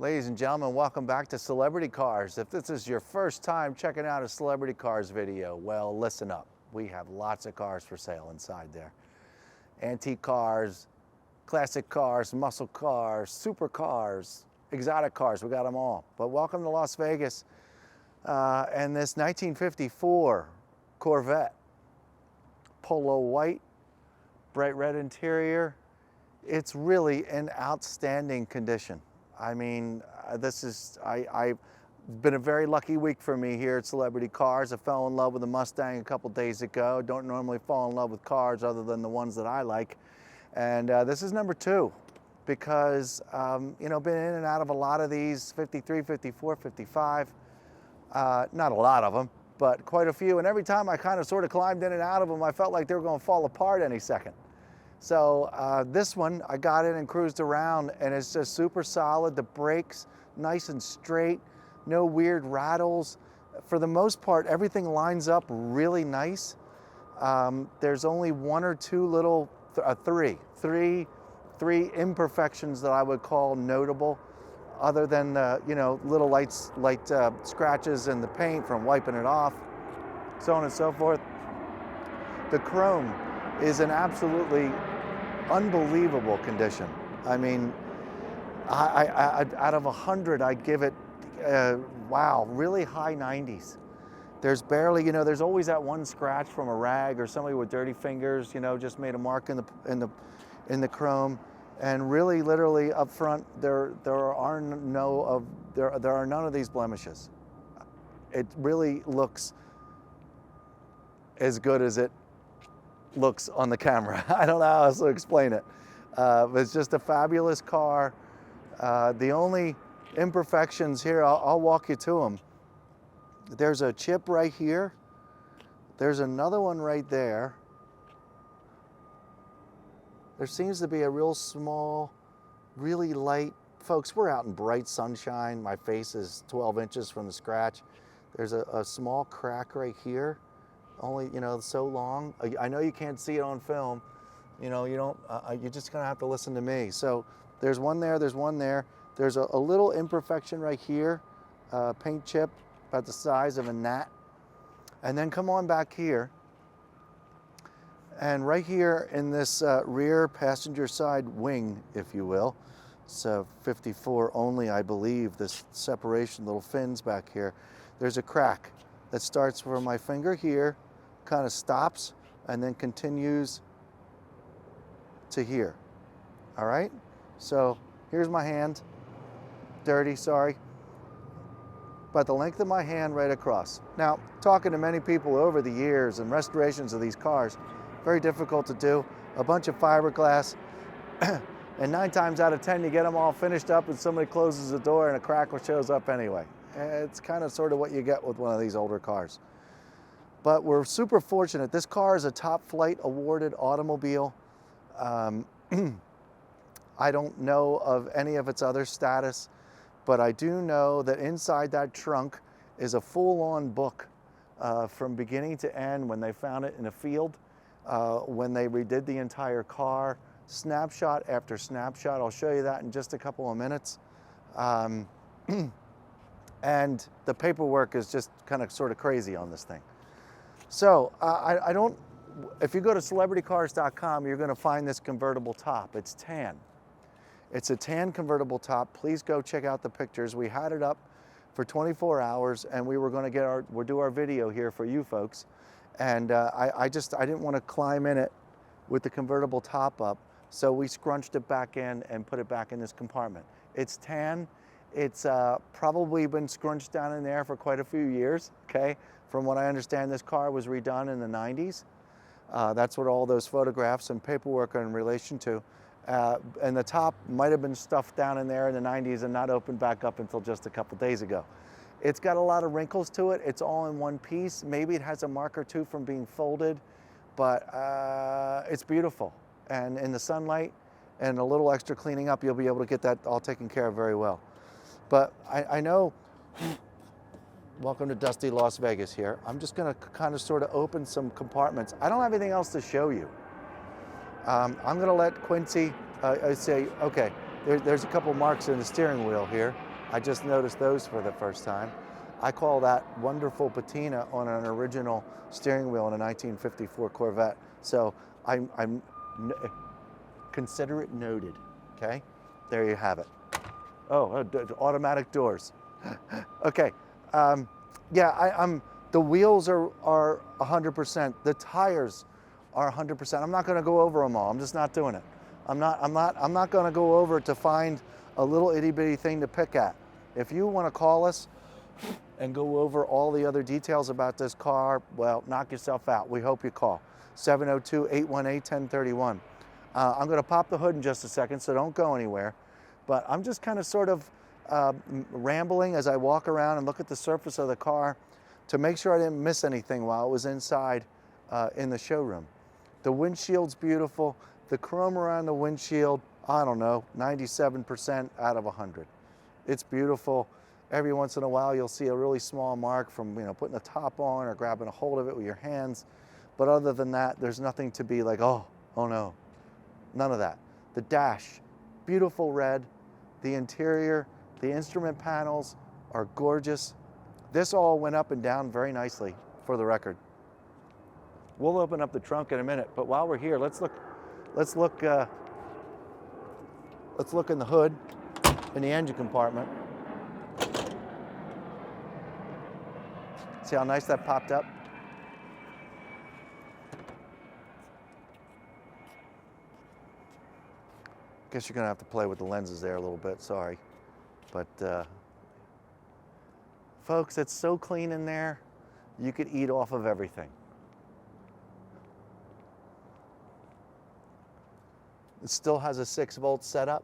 Ladies and gentlemen, welcome back to Celebrity Cars. If this is your first time checking out a Celebrity Cars video, well, listen up. We have lots of cars for sale inside there. Antique cars, classic cars, muscle cars, supercars, exotic cars, we got them all. But welcome to Las Vegas. And this 1954 Corvette, polo white, bright red interior. It's really in outstanding condition. I mean, I've been a very lucky week for me here at Celebrity Cars. I fell in love with a Mustang a couple days ago. Don't normally fall in love with cars other than the ones that I like. And this is number two because, you know, been in and out of a lot of these, 53, 54, 55. Not a lot of them, but quite a few. And every time I kind of sort of climbed in and out of them, I felt like they were going to fall apart any second. So this one, I got in and cruised around, and it's just super solid. The brakes, nice and straight, no weird rattles. For the most part, everything lines up really nice. There's only one or two little, three imperfections that I would call notable, other than you know, little light scratches in the paint from wiping it off, so on and so forth. The chrome is an absolutely unbelievable condition. I mean, out of 100, I'd give it, wow, really high 90s. There's barely, you know, there's always that one scratch from a rag or somebody with dirty fingers, you know, just made a mark in the chrome. And really, literally up front, there are none of these blemishes. It really looks as good as it looks on the camera. I don't know how else to explain it. But it's just a fabulous car. The only imperfections here, I'll walk you to them. There's a chip right here. There's another one right there. There seems to be a real small, really light, folks, we're out in bright sunshine. My face is 12 inches from the scratch. There's a small crack right here. Only, you know, so long. I know you can't see it on film. You know, you don't, you're just gonna have to listen to me. So there's one there, there's one there. There's a little imperfection right here, paint chip about the size of a gnat. And then come on back here. And right here in this rear passenger side wing, if you will, it's 54 only, I believe, this separation, little fins back here. There's a crack that starts from my finger here, kind of stops, and then continues to here. All right? So here's my hand. Dirty, sorry. But the length of my hand right across. Now, talking to many people over the years and restorations of these cars, very difficult to do. A bunch of fiberglass, and 9 times out of 10, you get them all finished up and somebody closes the door and a crack shows up anyway. It's kind of sort of what you get with one of these older cars. But we're super fortunate. This car is a top flight awarded automobile. I don't know of any of its other status, but I do know that inside that trunk is a full-on book from beginning to end when they found it in a field, when they redid the entire car, snapshot after snapshot. I'll show you that in just a couple of minutes. And the paperwork is just kind of sort of crazy on this thing. So if you go to celebritycars.com, you're going to find this convertible top. It's tan. It's a tan convertible top. Please go check out the pictures. We had it up for 24 hours, and we were going to do our video here for you folks. And I didn't want to climb in it with the convertible top up, so we scrunched it back in and put it back in this compartment. It's tan. It's probably been scrunched down in there for quite a few years, okay? From what I understand, this car was redone in the 90s. That's what all those photographs and paperwork are in relation to. And the top might have been stuffed down in there in the 90s and not opened back up until just a couple days ago. It's got a lot of wrinkles to it. It's all in one piece. Maybe it has a mark or two from being folded, but it's beautiful. And in the sunlight and a little extra cleaning up, you'll be able to get that all taken care of very well. But I know, welcome to dusty Las Vegas here. I'm just gonna kind of sort of open some compartments. I don't have anything else to show you. I'm gonna let Quincy say, okay, there's a couple marks in the steering wheel here. I just noticed those for the first time. I call that wonderful patina on an original steering wheel in a 1954 Corvette. So consider it noted, okay? There you have it. Oh, automatic doors. Okay, yeah, the wheels are 100%. The tires are 100%. I'm not gonna go over them all. I'm just not doing it. I'm not gonna go over to find a little itty bitty thing to pick at. If you wanna call us and go over all the other details about this car, well, knock yourself out. We hope you call. 702-818-1031. I'm gonna pop the hood in just a second, so don't go anywhere. But I'm just kind of sort of rambling as I walk around and look at the surface of the car to make sure I didn't miss anything while it was inside in the showroom. The windshield's beautiful. The chrome around the windshield, I don't know, 97% out of 100. It's beautiful. Every once in a while you'll see a really small mark from putting a top on or grabbing a hold of it with your hands. But other than that, there's nothing to be like, oh no, none of that. The dash, beautiful red. The interior, the instrument panels are gorgeous. This all went up and down very nicely, for the record. We'll open up the trunk in a minute, but while we're here, let's look in the hood, in the engine compartment. See how nice that popped up? Guess you're gonna have to play with the lenses there a little bit, sorry. But folks, it's so clean in there, you could eat off of everything. It still has a 6-volt setup.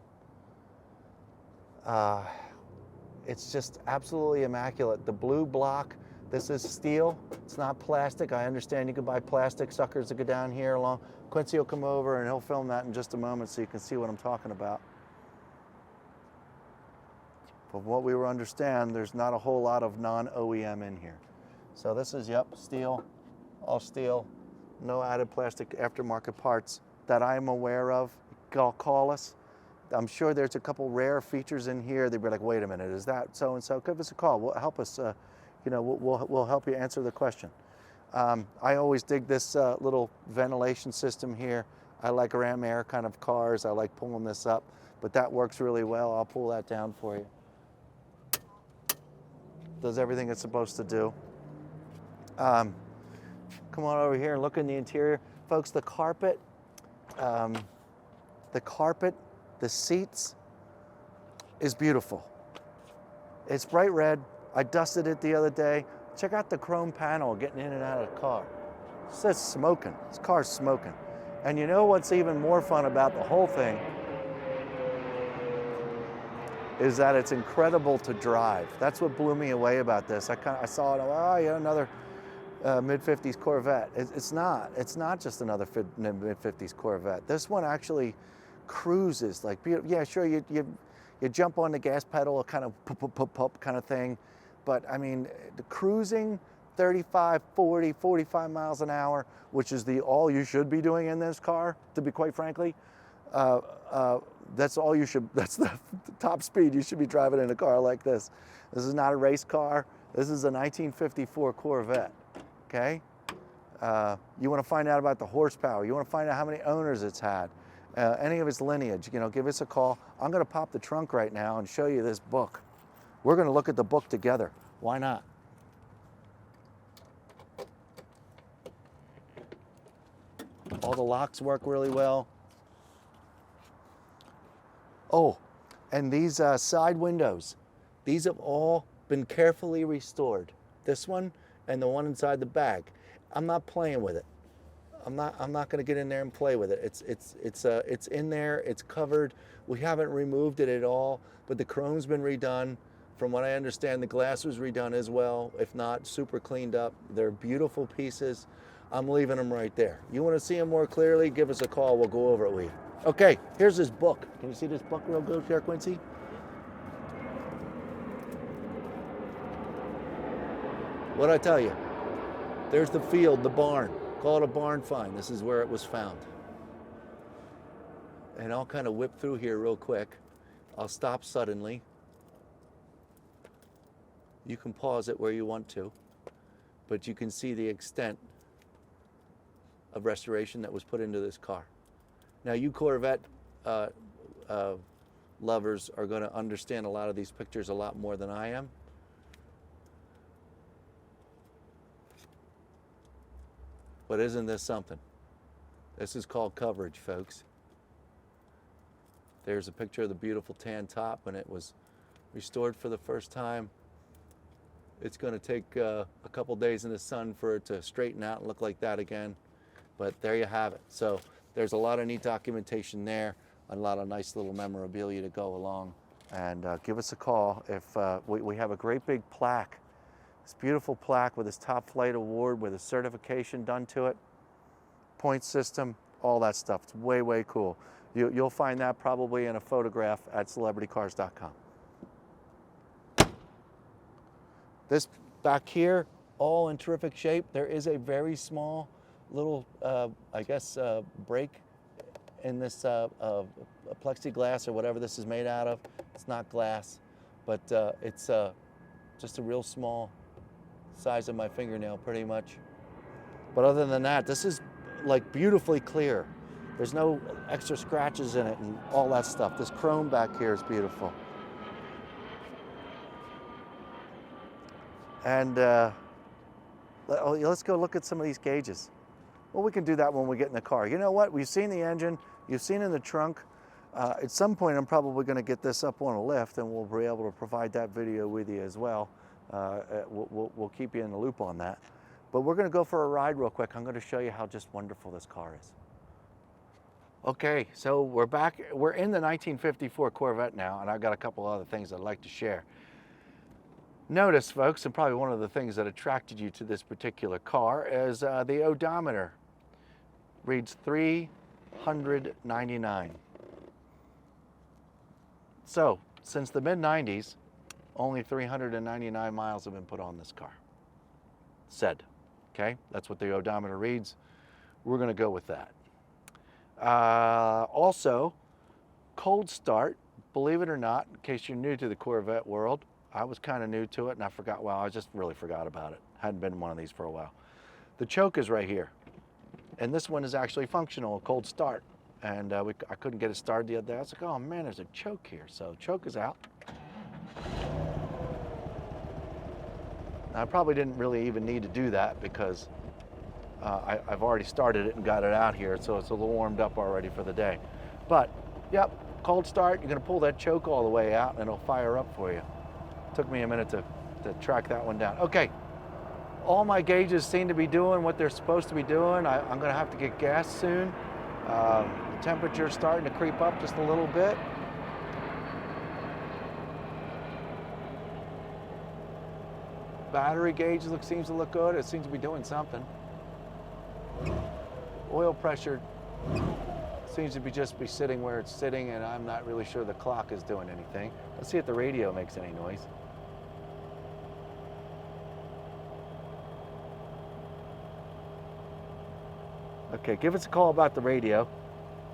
It's just absolutely immaculate. The blue block, this is steel, it's not plastic. I understand you can buy plastic suckers that go down here along. Quincy will come over and he'll film that in just a moment so you can see what I'm talking about. From what we understand, there's not a whole lot of non-OEM in here. So this is, yep, steel, all steel, no added plastic aftermarket parts that I'm aware of. Call us. I'm sure there's a couple rare features in here. They'd be like, wait a minute, is that so-and-so? Give us a call. We'll help us, we'll help you answer the question. I always dig this little ventilation system here. I like ram air kind of cars. I like pulling this up, but that works really well. I'll pull that down for you. Does everything it's supposed to do. Come on over here and look in the interior. Folks, the carpet, the seats is beautiful. It's bright red. I dusted it the other day. Check out the chrome panel getting in and out of the car. It says smoking. This car's smoking. And you know what's even more fun about the whole thing is that it's incredible to drive. That's what blew me away about this. I saw it, oh yeah, another mid-50s Corvette. It's not just another mid-50s Corvette. This one actually cruises like, yeah, sure, you jump on the gas pedal, kind of pop kind of thing. But I mean, the cruising 35, 40, 45 miles an hour, which is all you should be doing in this car, to be quite frankly, that's the top speed you should be driving in a car like this. This is not a race car. This is a 1954 Corvette, okay? You want to find out about the horsepower. You want to find out how many owners it's had, any of its lineage, give us a call. I'm going to pop the trunk right now and show you this book. We're going to look at the book together. Why not? All the locks work really well. Oh, and these side windows, these have all been carefully restored. This one and the one inside the bag. I'm not playing with it. I'm not going to get in there and play with it. It's in there. It's covered. We haven't removed it at all, but the chrome's been redone. From what I understand, the glass was redone as well. If not, super cleaned up. They're beautiful pieces. I'm leaving them right there. You want to see them more clearly? Give us a call. We'll go over it with you. Okay, here's this book. Can you see this book real good here, Quincy? What'd I tell you? There's the field, the barn. Call it a barn find. This is where it was found. And I'll kind of whip through here real quick. I'll stop suddenly. You can pause it where you want to, but you can see the extent of restoration that was put into this car. Now, you Corvette lovers are going to understand a lot of these pictures a lot more than I am. But isn't this something? This is called coverage, folks. There's a picture of the beautiful tan top when it was restored for the first time. It's going to take a couple days in the sun for it to straighten out and look like that again. But there you have it. So there's a lot of neat documentation there, a lot of nice little memorabilia to go along. And give us a call if we have a great big plaque. This beautiful plaque with this top flight award with a certification done to it, point system, all that stuff. It's way, way cool. You'll find that probably in a photograph at celebritycars.com. This back here, all in terrific shape. There is a very small little, I guess, break in this plexiglass or whatever this is made out of. It's not glass, but it's just a real small size of my fingernail pretty much. But other than that, this is like beautifully clear. There's no extra scratches in it and all that stuff. This chrome back here is beautiful. And let's go look at some of these gauges. Well, we can do that when we get in the car. You know what? We've seen the engine. You've seen in the trunk. At some point, I'm probably going to get this up on a lift, and we'll be able to provide that video with you as well. We'll keep you in the loop on that. But we're going to go for a ride real quick. I'm going to show you how just wonderful this car is. Okay, so we're back. We're in the 1954 Corvette now, and I've got a couple other things I'd like to share. Notice, folks, and probably one of the things that attracted you to this particular car is the odometer. Reads 399. So, since the mid-90s, only 399 miles have been put on this car. Said, okay? That's what the odometer reads. We're going to go with that. Also, cold start, believe it or not, in case you're new to the Corvette world, I was kind of new to it and I forgot, well, I just really forgot about it. Hadn't been in one of these for a while. The choke is right here. And this one is actually functional, a cold start. And I couldn't get it started the other day. I was like, oh man, there's a choke here. So choke is out. Now, I probably didn't really even need to do that because I've already started it and got it out here. So it's a little warmed up already for the day. But, yep, cold start. You're gonna pull that choke all the way out and it'll fire up for you. Took me a minute to track that one down. Okay, all my gauges seem to be doing what they're supposed to be doing. I'm gonna have to get gas soon. The temperature's starting to creep up just a little bit. Battery gauge seems to look good. It seems to be doing something. Oil pressure seems to be just sitting where it's sitting, and I'm not really sure the clock is doing anything. Let's see if the radio makes any noise. Okay, give us a call about the radio.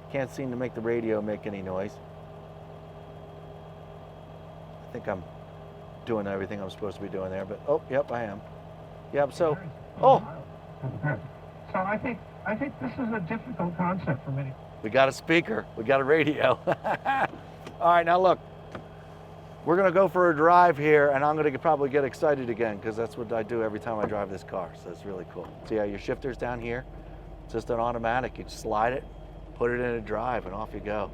Can't seem to make the radio make any noise. I think I'm doing everything I'm supposed to be doing there, but oh, yep, I am. Yep, so, oh! So I think this is a difficult concept for many. We got a speaker, we got a radio. All right, now look, we're gonna go for a drive here and I'm gonna probably get excited again because that's what I do every time I drive this car, so it's really cool. See how your shifter's down here? It's just an automatic, you just slide it, put it in a drive and off you go.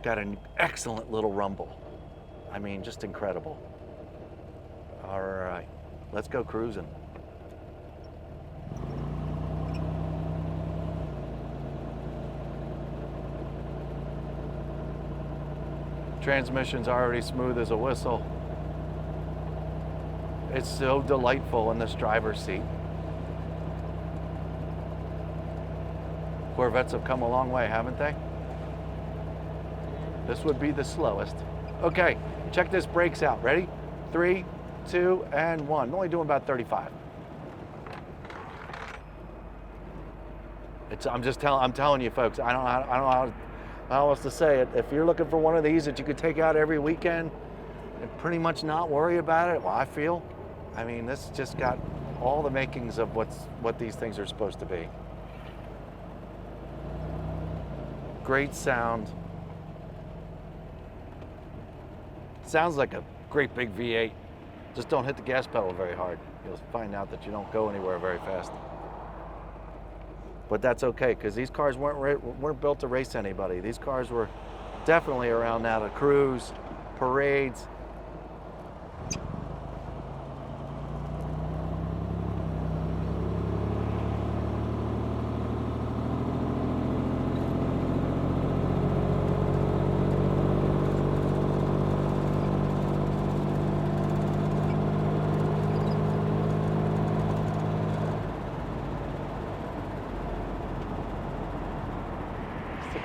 Got an excellent little rumble. I mean, just incredible. All right, let's go cruising. Transmission's already smooth as a whistle. It's so delightful in this driver's seat. Corvettes have come a long way, haven't they? This would be the slowest. Okay, check this brakes out. Ready? 3, 2, and 1. I'm only doing about 35. I'm telling you, folks. I don't know how else to say it. If you're looking for one of these that you could take out every weekend and pretty much not worry about it, well, I feel I mean, this just got all the makings of what these things are supposed to be. Great sound. Sounds like a great big V8. Just don't hit the gas pedal very hard. You'll find out that you don't go anywhere very fast. But that's okay, because these cars weren't built to race anybody. These cars were definitely around now to cruise, parades.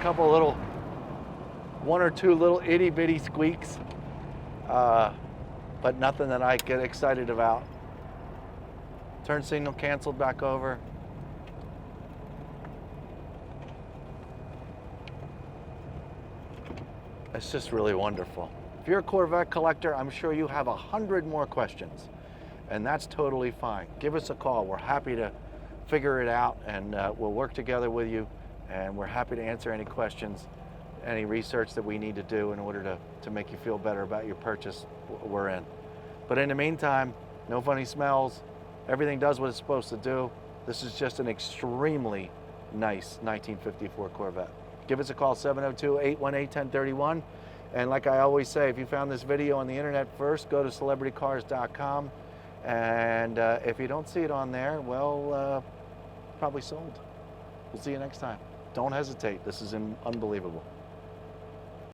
Couple little, one or two little itty bitty squeaks, but nothing that I get excited about. Turn signal canceled back over. It's just really wonderful. If you're a Corvette collector, I'm sure you have 100 more questions, and that's totally fine. Give us a call. We're happy to figure it out, and we'll work together with you. And we're happy to answer any questions, any research that we need to do in order to make you feel better about your purchase. We're in. But in the meantime, no funny smells. Everything does what it's supposed to do. This is just an extremely nice 1954 Corvette. Give us a call, 702-818-1031. And like I always say, if you found this video on the internet first, go to celebritycars.com. And if you don't see it on there, well, probably sold. We'll see you next time. Don't hesitate. This is unbelievable.